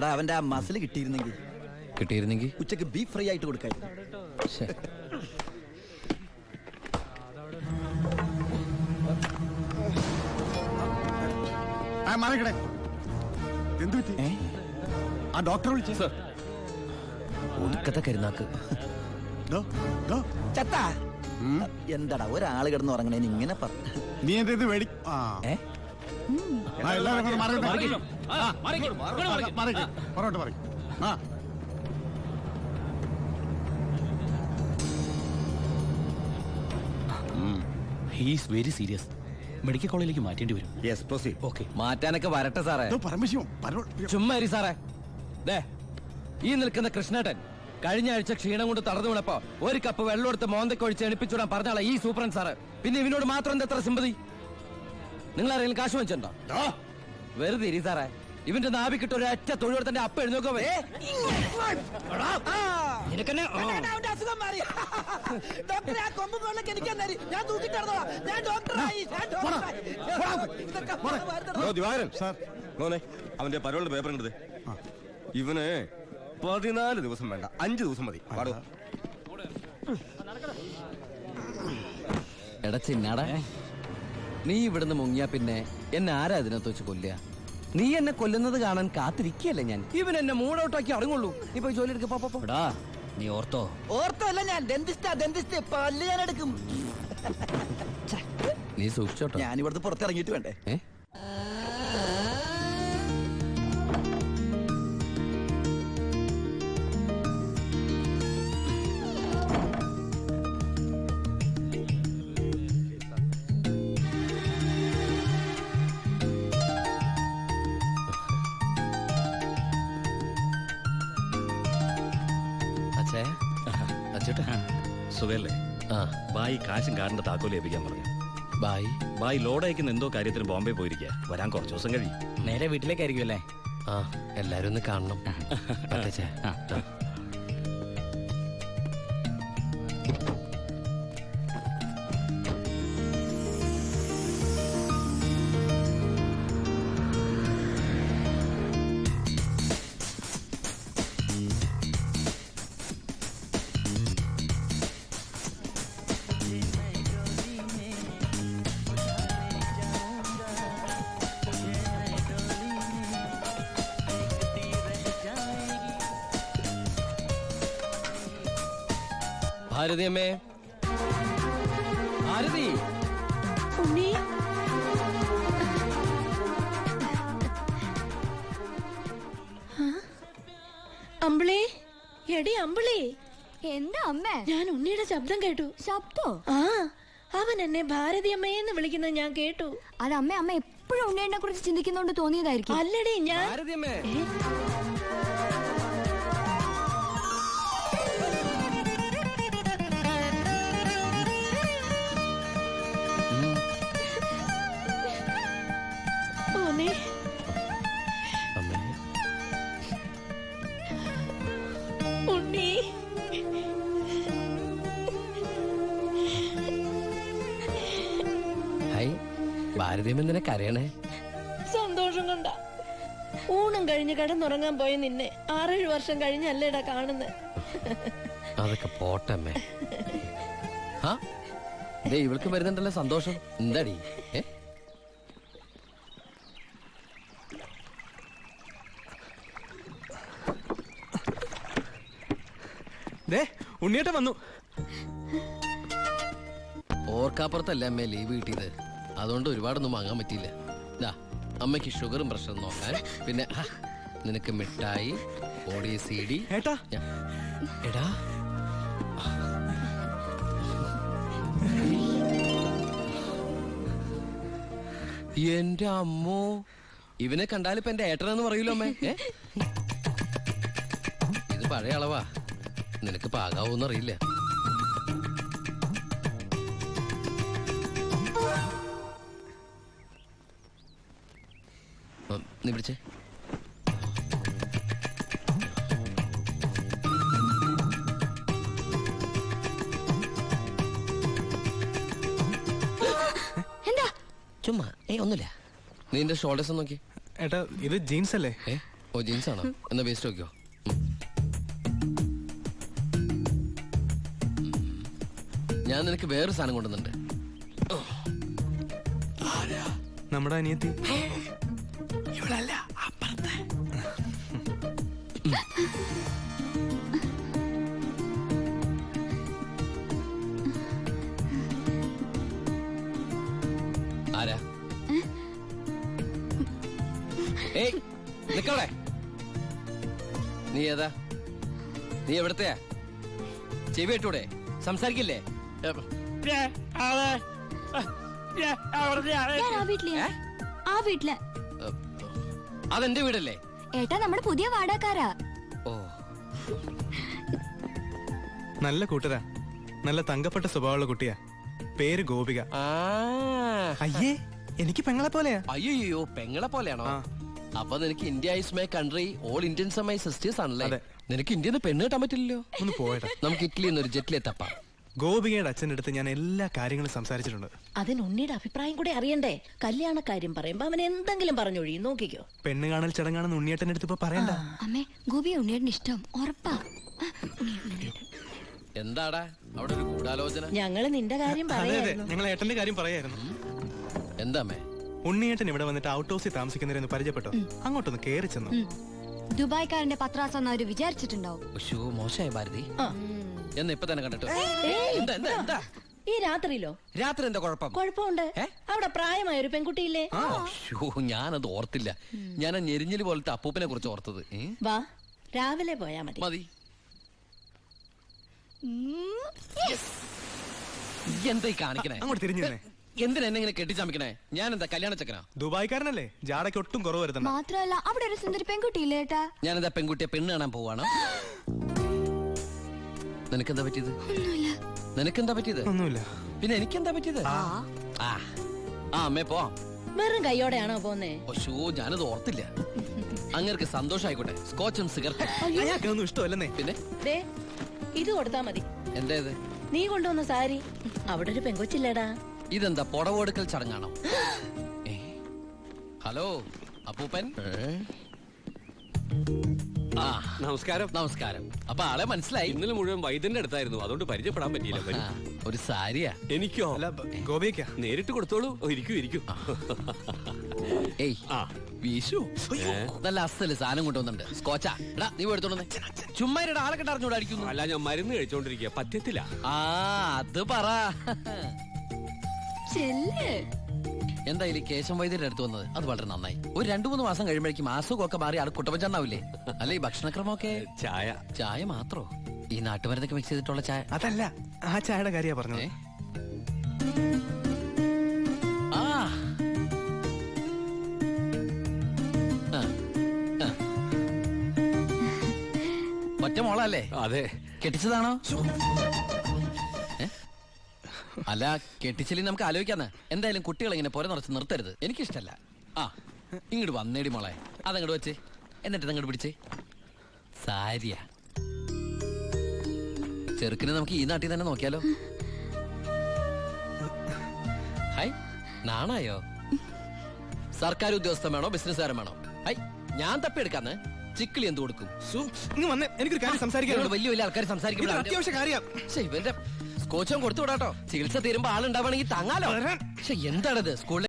എടാ അവന്റെ ആ മസിൽ കിട്ടിയിരുന്നെങ്കിൽ ഉച്ചക്ക് ബീഫ് ഫ്രൈ ആയിട്ട് കൊടുക്കായിരുന്നു. ആ ഡോക്ടറെ വിളിച്ചു സർ. ഒടുക്കത്തെ കരുനാക്ക്. എന്താടാ ഒരാള് കിടന്ന് ഉറങ്ങണേന് ഇങ്ങനെ നീ എന്റെ ഇത് വേടി. He's very serious. മെഡിക്കൽ കോളേജിലേക്ക് മാറ്റേണ്ടി വരും. Yes proceed. ഓക്കെ, മാറ്റാനൊക്കെ വരട്ടെ സാറേ. ചുമ്മാ സാറേ. ഈ നിൽക്കുന്ന കൃഷ്ണേട്ടൻ കഴിഞ്ഞ ആഴ്ച ക്ഷീണം കൊണ്ട് തളർന്നു വീണപ്പോ ഒരു കപ്പ് വെള്ളം എടുത്ത് മോന്തക്കൊഴിച്ച് എണിപ്പിച്ചുവിടാൻ പറഞ്ഞാളെ ഈ സൂപ്രണ്ട് സാറ്. പിന്നെ ഇവനോട് മാത്രം എന്താ എത്ര സിമ്പതി? നിങ്ങൾ ആരെങ്കിലും കാശ് വെച്ചിട്ടുണ്ടോ? വെറുതെ ഇരി സാറേ. ഇവന്റെ നാവിക്കിട്ട് ഒരു ഒറ്റ തൊഴിലെടുത്തന്റെ അപ്പ എഴുന്നോക്കോ. അവന്റെ പരോളിന്റെ പേപ്പർ കണ്ടത്. ഇവന് 14 ദിവസം വേണ്ട, 5 ദിവസം മതി. എടാ ചിന്നാടാ, നീ ഇവിടുന്ന് മുങ്ങിയാ പിന്നെ എന്നെ ആരാ ഇതിനകത്ത് വെച്ച് കൊല്ലുക? നീ എന്നെ കൊല്ലുന്നത് കാണാൻ കാത്തിരിക്കല്ലേ ഞാൻ. ഇവൻ എന്നെ മൂടൗട്ടാക്കി അടങ്ങുള്ളൂ. നീ പോയി ജോലി എടുക്കടാ. നീ ഓർത്തോ അല്ല ഞാൻ ഡെന്റിസ്റ്റ് പല്ല് ഞാൻ എടുക്കും. നീ സൂക്ഷിച്ചോട്ടോ. ഞാൻ ഇവിടുത്തെ പുറത്തിറങ്ങിയിട്ട് വേണ്ടേ? സുഖല്ലേ? ബായി കാശും കാറിന്റെ താക്കോല് ഏൽപ്പിക്കാൻ പറഞ്ഞു. ബായി ലോഡ് അയക്കുന്ന എന്തോ കാര്യത്തിന് ബോംബെ പോയിരിക്കുക. വരാൻ കുറച്ചു ദിവസം കഴിയും. നേരെ വീട്ടിലേക്കായിരിക്കും അല്ലേ? എല്ലാരും ഒന്ന് കാണണം. ഭാരതി അമ്മേ, ഭാരതി. അമ്പിളി, എടി അമ്പിളി. എന്താ അമ്മേ? ഞാൻ ഉണ്ണിയുടെ ശബ്ദം കേട്ടു. ശബ്ദോ? അവൻ എന്നെ ഭാരതി അമ്മയെന്ന് വിളിക്കുന്നത് ഞാൻ കേട്ടു. അത് അമ്മ എപ്പോഴും ഉണ്ണിയെ കുറിച്ച് ചിന്തിക്കുന്നോണ്ട് തോന്നിയതായിരിക്കും. അല്ലടി ഞാൻ ഭാരതി അമ്മേ. ഉണ്ണി, ഭാരതീയമ്മ എന്തിനാ കരയണേ? സന്തോഷം കൊണ്ട. ഊണം കഴിഞ്ഞ് കിടന്നുറങ്ങാൻ പോയി നിന്നെ 6-7 വർഷം കഴിഞ്ഞല്ലേടാ കാണുന്നത്. അതൊക്കെ പോട്ടമ്മേ. ഇവൾക്ക് വരുന്നുണ്ടല്ലോ സന്തോഷം. എന്താടി? ഉണ്ണിയേട്ട വന്നു. ഓർക്കാപ്പുറത്തല്ലേ അമ്മേ ലീവ് കിട്ടിയത്. അതുകൊണ്ട് ഒരുപാടൊന്നും വാങ്ങാൻ പറ്റിയില്ല. അമ്മയ്ക്ക് ഷുഗറും പ്രഷറും നോക്കാൻ, പിന്നെ നിനക്ക് മിഠായി, ഓടി CD. എടാ എന്റെ അമ്മോ, ഇവനെ കണ്ടാലിപ്പോ എന്റെ ഏട്ടനെന്ന് പറയൂലോ അമ്മേ. ഇത് പഴയ അളവാ, നിനക്ക് പാകാവൂന്നറിയില്ല. നീ പിടിച്ചേ. എന്താ? ചുമ്മാ ഒന്നുമില്ല. നീ എന്റെ ഷോൾഡേഴ്സ് നോക്കി. ഏട്ടാ ഇത് ജീൻസ് അല്ലേ? ഓ ജീൻസ് ആണോ? എന്നാ വേസ്റ്റ് നോക്കിയോ. ഞാൻ നിനക്ക് വേറൊരു സാധനം കൊണ്ടുവന്നുണ്ട്. നമ്മുടെ അനിയത്തി. ഇവളല്ല, അപ്പുറത്തെ. ആരാ? ഏയ് നിക്കവിടെ. നീ ഏതാ? നീ എവിടത്തെയാ? ചെവി ഇട്ടൂടെ? സംസാരിക്കില്ലേ? ഞാൻ ആ വീട്ടിലെ ആ വീട്ടിലെ അതെന്റെ വീടല്ലേ? ഏട്ടാ നമ്മുടെ പുതിയ വാടകക്കാരാ. ഓ, നല്ല കൂട്ടരാ, നല്ല തങ്കപ്പെട്ട സ്വഭാവമുള്ള കുട്ടിയാ. പേര് ഗോപിക. ആ. അയ്യേ, എനിക്ക് പെങ്ങളെ പോലെയാ. അയ്യോ, പെങ്ങളെ പോലെയാണോ? ആ. അപ്പൊ നിനക്ക് India is my country, all Indians are my sisters ആണല്ലേ? അതെ. നിനക്ക് ഇന്ത്യയിൽ നിന്ന് പെണ്ണ് കിട്ടാൻ പറ്റില്ലല്ലോ. ഒന്ന് പോയടാ. നമുക്ക് ഇറ്റലിയിൽ നിന്ന് ഒരു ജെറ്റിലെ തപ്പാം. ഗോപികയുടെ അച്ഛൻ്റെ അടുത്ത് ഞാൻ എല്ലാ കാര്യങ്ങളും സംസാരിച്ചിട്ടുണ്ട്. അതിന് ഉണ്ണിയുടെ അഭിപ്രായം കൂടെ അറിയണ്ടേ? കല്യാണ കാര്യം പറയുമ്പോ അവൻ എന്തെങ്കിലും പറഞ്ഞൊഴിയും, നോക്കിക്കോ. പെണ്ണ് കാണൽ ചടങ്ങാണെന്ന് ഉണ്ണിയേട്ടൻ്റെ അടുത്ത് ഇപ്പൊ പറയണ്ട. അമ്മേ ഗോപി ഉണ്ണിയേട്ടന് ഇഷ്ടം ഉറപ്പാ. എന്താടാ അവിടെ ഒരു ഗൂഢാലോചന? ഞങ്ങള് നിന്റെ കാര്യം അതെ അതെ, പറയായിരുന്നു. ഞങ്ങൾ ഏട്ടന്റെ കാര്യം പറയായിരുന്നു. എന്താമേ? ഉണ്ണിയേട്ടൻ ഇവിടെ വന്നിട്ട് ഔട്ട് ഹൗസിൽ താമസിക്കുന്നവരെന്ന് പരിചയപ്പെട്ടോ. അങ്ങോട്ടൊന്ന് കേറി ചെന്നു. ദുബായ്ക്കാരന്റെ പത്രാസം അവര് വിചാരിച്ചിട്ടുണ്ടാവും. മോശമായ ഭാരതി. ആ. എന്ന് ഇപ്പൊ തന്നെ കണ്ടിട്ട്. ഏയ്, എന്താ എന്താ എന്താ? ഈ രാത്രിയിലോ? രാത്രി എന്താ കുഴപ്പം? കുഴപ്പമുണ്ട്. അവിടെ പ്രായമായ ഒരു പെൺകുട്ടിയില്ലേ? ഞാനത് ഓർത്തില്ല. ഞാൻ ആ ഞെരിഞ്ഞില് പോലത്തെ അപ്പൂപ്പനെ കുറിച്ച് ഓർത്തത്. വാ, രാവിലെ പോയാ മതി. മതി. എന്തായി കാണിക്കണേ? അങ്ങോട്ട് തിരിഞ്ഞു തന്നെ. എന്തിനാ എന്നെ ഇങ്ങനെ കെട്ടിച്ചമിക്കണേ? ഞാൻ എന്താ കല്യാണ ചക്കനാ? ദുബായ്ക്കാരനല്ലേ, ജാടയ്ക്ക് ഒട്ടും കുറവ് വരുത്തണ്ട. മാത്രമല്ല അവിടെ ഒരു സുന്ദരി പെൺകുട്ടിയില്ലേ ഏട്ടാ? ഞാനെന്താ പെൺകുട്ടിയെ പെണ്ണ് കാണാൻ പോവാണ്? നിനക്കെന്താ പറ്റിയത്? നിനക്കെന്താ പറ്റിയത്? ഒന്നുമില്ല. പിന്നെ എനിക്കെന്താ പറ്റിയത്? ആ അമ്മേ പോ. വെറും കൈയോടെയാണോ പോന്നേ? ഓ, ഞാനത് ഓർത്തില്ല. അങ്ങർക്ക് സന്തോഷായിക്കോട്ടെ. സ്കോച്ചും സിഗരറ്റും. അയാൾക്കൊന്നും ഇഷ്ടമല്ലെന്നേ. പിന്നെ ദേ, ഇത് കൊടുത്താ മതി. എന്താ ഇത്? നീ കൊണ്ടുവന്ന സാരി. അവിടെ ഒരു പെങ്കൊച്ചില്ലേടാ. ഇതെന്താ പുടവെടുക്കൽ ചടങ്ങാണോ? ഏ? ഹലോ അപ്പൂപ്പൻ. ആ നമസ്കാരം. നമസ്കാരം. അപ്പൊ ആളെ മനസ്സിലായി. ഇന്നലെ മുഴുവൻ വൈദ്യന്റെ അടുത്തായിരുന്നു, അതുകൊണ്ട് പരിചയപ്പെടാൻ പറ്റിയില്ല. വരൂ. ഒരു സാരിയാ. എനിക്കോ? അല്ല, ഗോപിക. നേരിട്ട് കൊടുത്തോളൂ. ഇരിക്കൂ ഇരിക്കൂ. ഏയ് ആ. വീശു. നല്ല അസല് സാധനം കൊണ്ടുവന്നുണ്ട്. സ്കോച്ചാ. എടാ നീ എടുത്തോണ്ട് ചുമ്മാ ആളെ കെട്ട് അറിഞ്ഞൂടെ അടിക്കുന്നു. അല്ല, ഞാൻ മരുന്ന് കഴിച്ചോണ്ടിരിക്കുക, പറ്റത്തില്ല. ആ അത് പറ. എന്തായാലും കേശം വൈദ്യരുടെ അടുത്ത് വന്നത് അത് വളരെ നന്നായി. ഒരു 2-3 മാസം കഴിയുമ്പോഴേക്കും അസുഖമൊക്കെ മാറി ആൾ കുട്ടപ്പച്ചാണ്ടാവില്ലേ? അല്ല ഈ ഭക്ഷണക്രമമൊക്കെ? ചായ. ചായ മാത്രോ? ഈ നാട്ടുമരുന്നൊക്കെ മിക്സ് ചെയ്തിട്ടുള്ള ചായ? അതല്ല, ആ ചായയുടെ കാര്യ പറഞ്ഞത്. ആ ഒറ്റ മോളല്ലേ? അതെ. കെട്ടിച്ചതാണോ? അല്ല, കെട്ടിച്ചില്ലേ നമുക്ക് ആലോചിക്കാന്ന്. എന്തായാലും കുട്ടികൾ ഇങ്ങനെ പുര നിറച്ച് നിർത്തരുത്, എനിക്കിഷ്ടല്ല. ആ ഇങ്ങോട്ട് വന്നേടി മോളെ. അതങ്ങോട്ട് വെച്ച് എന്നിട്ട് അങ്ങോട്ട് പിടിച്ചേ. സാരിയ ചെറുക്കിനെ നമുക്ക് ഈ നാട്ടിൽ തന്നെ നോക്കിയാലോ? ഹായ്, നാണായോ? സർക്കാർ ഉദ്യോഗസ്ഥൻ വേണോ ബിസിനസ്സുകാരൻ വേണോ? ഹൈ, ഞാൻ തപ്പിയെടുക്കാന്ന്. ചിക്കിളി എന്ത് കൊടുക്കും? എനിക്കൊരു കാര്യം സംസാരിക്കാൻ. വലിയ വലിയ ആൾക്കാർ സംസാരിക്കുമ്പോൾ അത്യാവശ്യ കാര്യം. ഇവന്റെ സ്കോച്ചും കൊടുത്തു വിടാട്ടോ. ചികിത്സ തീരുമ്പോ ആളുണ്ടാവണമെങ്കിൽ താങ്ങാലോ. പക്ഷെ എന്താണത്? സ്കൂളിൽ